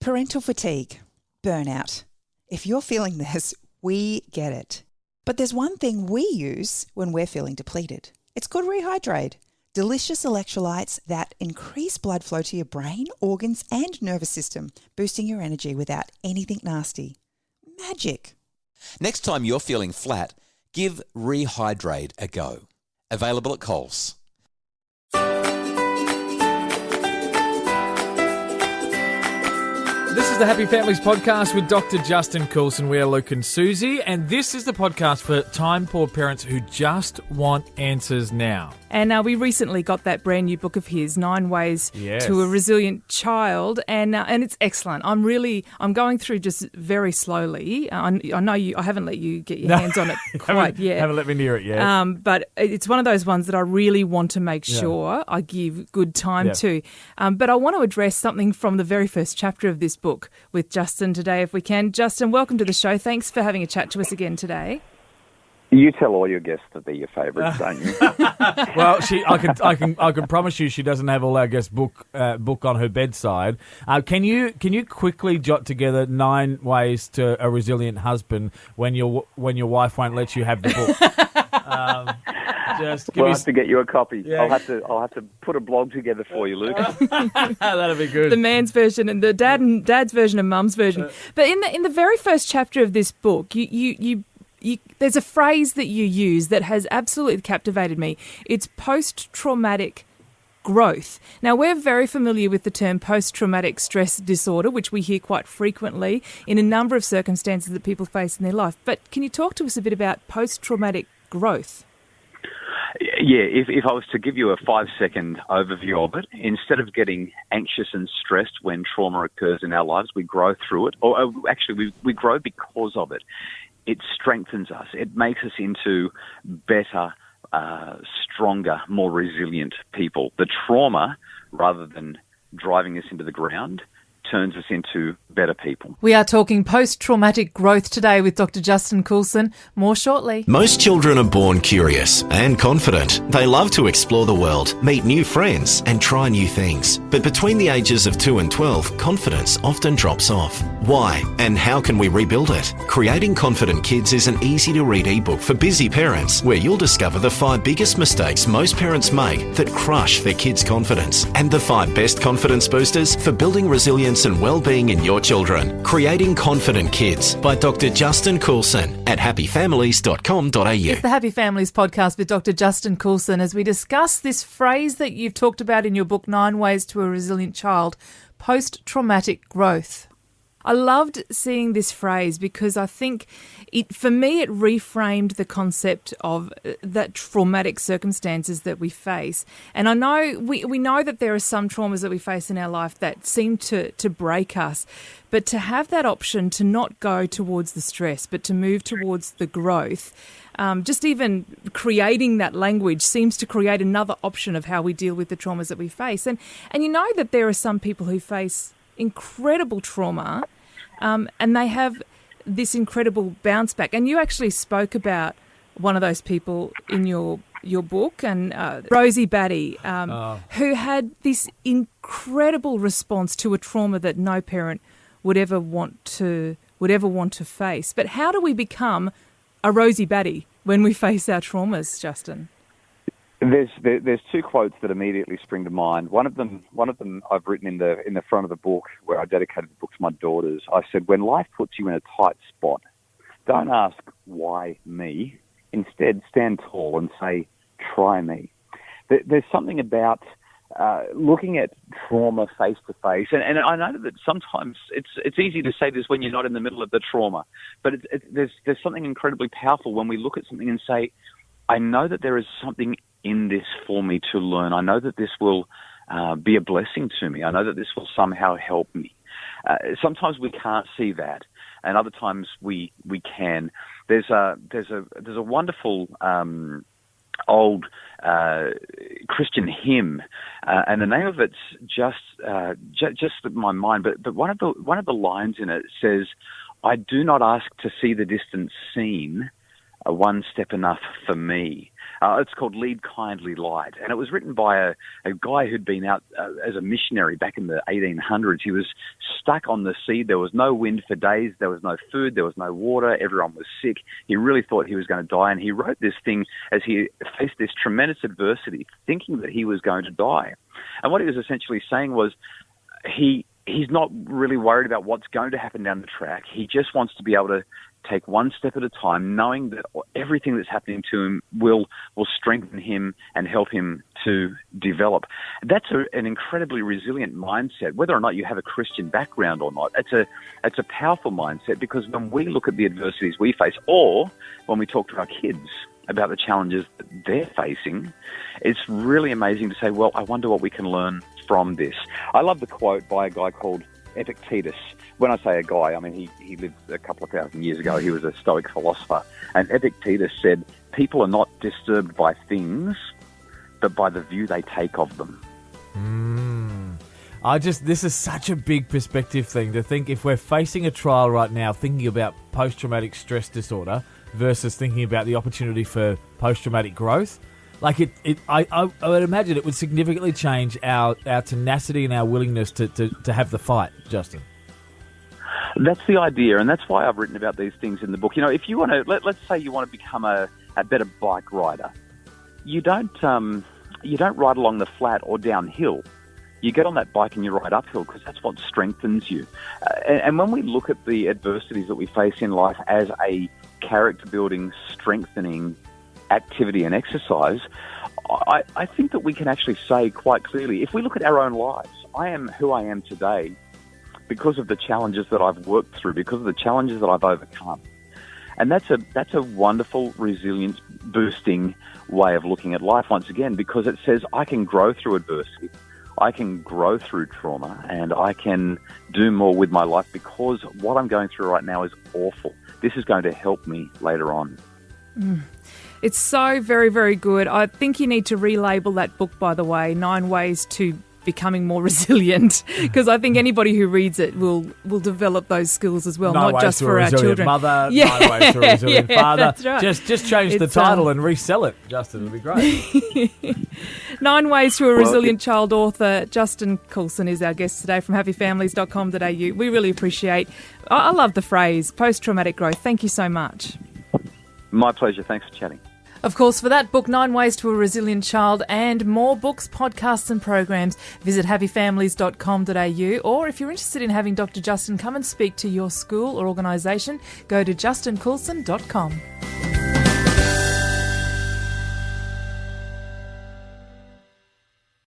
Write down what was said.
Parental fatigue, burnout. If you're feeling this, we get it. But there's one thing we use when we're feeling depleted. It's called Rehydrate. Delicious electrolytes that increase blood flow to your brain, organs, and nervous system, boosting your energy without anything nasty. Magic. Next time you're feeling flat, give Rehydrate a go. Available at Coles. This is the Happy Families podcast with Dr. Justin Coulson. We are Luke and Susie, and this is the podcast for time-poor parents who just want answers now. And we recently got that brand new book of his, 9 Ways to a Resilient Child, and it's excellent. I'm going through just very slowly. I know I haven't let you get your hands on it quite yet. Haven't let me near it yet. But it's one of those ones that I really want to make sure I give good time to. But I want to address something from the very first chapter of this book with Justin today, if we can. Justin, welcome to the show. Thanks for having a chat to us again today. You tell all your guests that they're your favourites, don't you? Well, I can promise you she doesn't have all our guests' book on her bedside. Can you quickly jot together 9 ways to a resilient husband when your wife won't let you have the book? We'll have to get you a copy. Yeah. I'll have to put a blog together for you, Luke. That'll be good. The man's version and the dad's version and mum's version. But in the very first chapter of this book, you there's a phrase that you use that has absolutely captivated me. It's post-traumatic growth. Now, we're very familiar with the term post-traumatic stress disorder, which we hear quite frequently in a number of circumstances that people face in their life. But can you talk to us a bit about post-traumatic growth? Yeah, if I was to give you a 5-second overview of it, instead of getting anxious and stressed when trauma occurs in our lives, we grow through it. Or actually, we grow because of it. It strengthens us. It makes us into better, stronger, more resilient people. The trauma, rather than driving us into the ground, turns us into better people. We are talking post-traumatic growth today with Dr. Justin Coulson. More shortly. Most children are born curious and confident. They love to explore the world, meet new friends and try new things. But between the ages of 2 and 12, confidence often drops off. Why and how can we rebuild it? Creating Confident Kids is an easy-to-read ebook for busy parents where you'll discover the 5 biggest mistakes most parents make that crush their kids' confidence and the 5 best confidence boosters for building resilience and well-being in your children. Creating Confident Kids by Dr. Justin Coulson at happyfamilies.com.au. It's the Happy Families podcast with Dr. Justin Coulson as we discuss this phrase that you've talked about in your book, 9 Ways to a Resilient Child, post-traumatic growth. I loved seeing this phrase because I think for me it reframed the concept of that traumatic circumstances that we face. And I know we know that there are some traumas that we face in our life that seem to break us, but to have that option to not go towards the stress but to move towards the growth, just even creating that language seems to create another option of how we deal with the traumas that we face. And you know that there are some people who face incredible trauma, and they have this incredible bounce back. And you actually spoke about one of those people in your book, and Rosie Batty, who had this incredible response to a trauma that no parent would ever want to face. But how do we become a Rosie Batty when we face our traumas, Justin? There's 2 quotes that immediately spring to mind. One of them I've written in the front of the book where I dedicated the book to my daughters. I said, when life puts you in a tight spot, don't ask why me. Instead, stand tall and say, try me. There's something about looking at trauma face to face, and I know that sometimes it's easy to say this when you're not in the middle of the trauma, but there's something incredibly powerful when we look at something and say, I know that there is something in this for me to learn. I know that this will be a blessing to me. I know that this will somehow help me. Sometimes we can't see that, and other times we can. There's a wonderful old Christian hymn, and the name of it's just my mind. But one of the lines in it says, "I do not ask to see the distance seen. One step enough for me." It's called Lead Kindly Light, and it was written by a guy who'd been out as a missionary back in the 1800s. He was stuck on the sea. There was no wind for days. There was no food. There was no water. Everyone was sick. He really thought he was going to die, and he wrote this thing as he faced this tremendous adversity, thinking that he was going to die. And what he was essentially saying was he's not really worried about what's going to happen down the track. He just wants to be able to take one step at a time, knowing that everything that's happening to him will strengthen him and help him to develop. That's an incredibly resilient mindset, whether or not you have a Christian background or not. It's a powerful mindset, because when we look at the adversities we face, or when we talk to our kids about the challenges that they're facing, it's really amazing to say, well, I wonder what we can learn from this. I love the quote by a guy called Epictetus. When I say a guy, I mean he lived a couple of thousand years ago. He was a Stoic philosopher. And Epictetus said, people are not disturbed by things, but by the view they take of them. This is such a big perspective thing to think, if we're facing a trial right now, thinking about post-traumatic stress disorder versus thinking about the opportunity for post-traumatic growth. Like I would imagine it would significantly change our tenacity and our willingness to have the fight, Justin. That's the idea, and that's why I've written about these things in the book. You know, if you want to, let's say you want to become a better bike rider, you don't ride along the flat or downhill. You get on that bike and you ride uphill, because that's what strengthens you. And when we look at the adversities that we face in life as a character-building, strengthening activity and exercise, I think that we can actually say quite clearly, if we look at our own lives, I am who I am today because of the challenges that I've worked through, because of the challenges that I've overcome. And that's a wonderful, resilience-boosting way of looking at life once again, because it says I can grow through adversity, I can grow through trauma, and I can do more with my life, because what I'm going through right now is awful. This is going to help me later on. It's so very, very good. I think you need to relabel that book, by the way, 9 Ways to Becoming More Resilient, because I think anybody who reads it will develop those skills as well, not just for our children. Mother, 9 Ways to a Resilient Father. That's right. Just change the title and resell it, Justin. It'll be great. 9 Ways to a Resilient Child author Justin Coulson is our guest today from happyfamilies.com.au. We really appreciate, I love the phrase, post-traumatic growth. Thank you so much. My pleasure. Thanks for chatting. Of course, for that book, 9 Ways to a Resilient Child, and more books, podcasts and programs, visit happyfamilies.com.au, or if you're interested in having Dr. Justin come and speak to your school or organisation, go to justincoulson.com.